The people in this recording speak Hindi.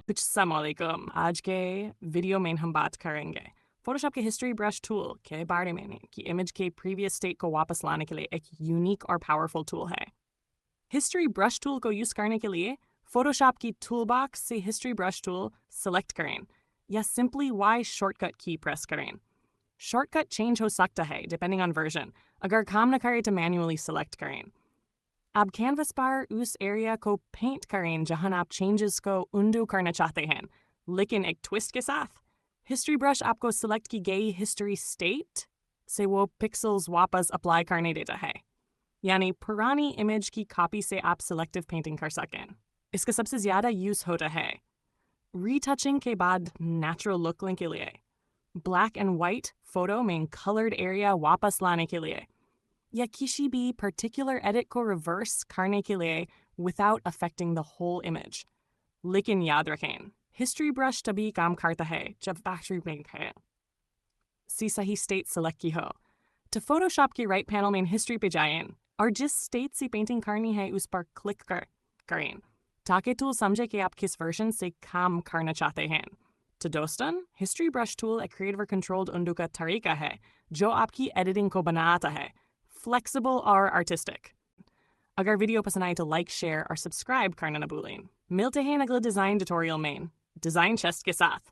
अस्सलामुअलैकुम। आज के वीडियो में हम बात करेंगे फोटोशॉप के हिस्ट्री ब्रश टूल के बारे में कि इमेज के प्रीवियस स्टेट को वापस लाने के लिए एक यूनिक और पावरफुल टूल है। हिस्ट्री ब्रश टूल को यूज़ करने के लिए फोटोशॉप की टूल बॉक्स से हिस्ट्री ब्रश टूल सेलेक्ट करें या सिंपली वाई शॉर्टकट की प्रेस करें। शॉर्टकट चेंज हो सकता है डिपेंडिंग ऑन वर्जन। अगर काम न करे तो मैन्युअली सेलेक्ट करें। अब कैनवस पर उस एरिया को पेंट करें जहां आप चेंजेस को उंडो करना चाहते हैं, लेकिन एक ट्विस्ट के साथ। हिस्ट्री ब्रश आपको सिलेक्ट की गई हिस्ट्री स्टेट से वो पिक्सेल्स वापस अप्लाई करने देता है, यानी पुरानी इमेज की कॉपी से आप सिलेक्टिव पेंटिंग कर सकें। इसका सबसे ज़्यादा यूज़ होता है रीटचिंग के बाद नेचुरल लुक के लिए, ब्लैक एंड वाइट फोटो में कलर्ड एरिया वापस लाने के लिए, या किसी भी पर्टिकुलर एडिट को रिवर्स करने के लिए without affecting the whole image. लेकिन याद रखें, हिस्ट्री ब्रश तभी काम करता है जब फैक्ट्री पेंट है सी सही स्टेट सेलेक्ट की हो। तो फोटोशॉप के राइट पैनल में हिस्ट्री पे जाएं और जिस स्टेट से पेंटिंग करनी है उस पर क्लिक करें ताकि टूल समझे कि आप किस वर्जन से काम करना चाहते हैं। तो दोस्तन, हिस्ट्री ब्रश टूल एक क्रिएटिव कंट्रोल्ड उंडो का तरीका है जो आपकी एडिटिंग को बनाता है फ्लेक्सिबल और आर्टिस्टिक। अगर वीडियो पसंद आए तो लाइक, शेयर और सब्सक्राइब करना न भूलें। मिलते हैं अगले डिज़ाइन ट्यूटोरियल में डिज़ाइन चेस्ट के साथ।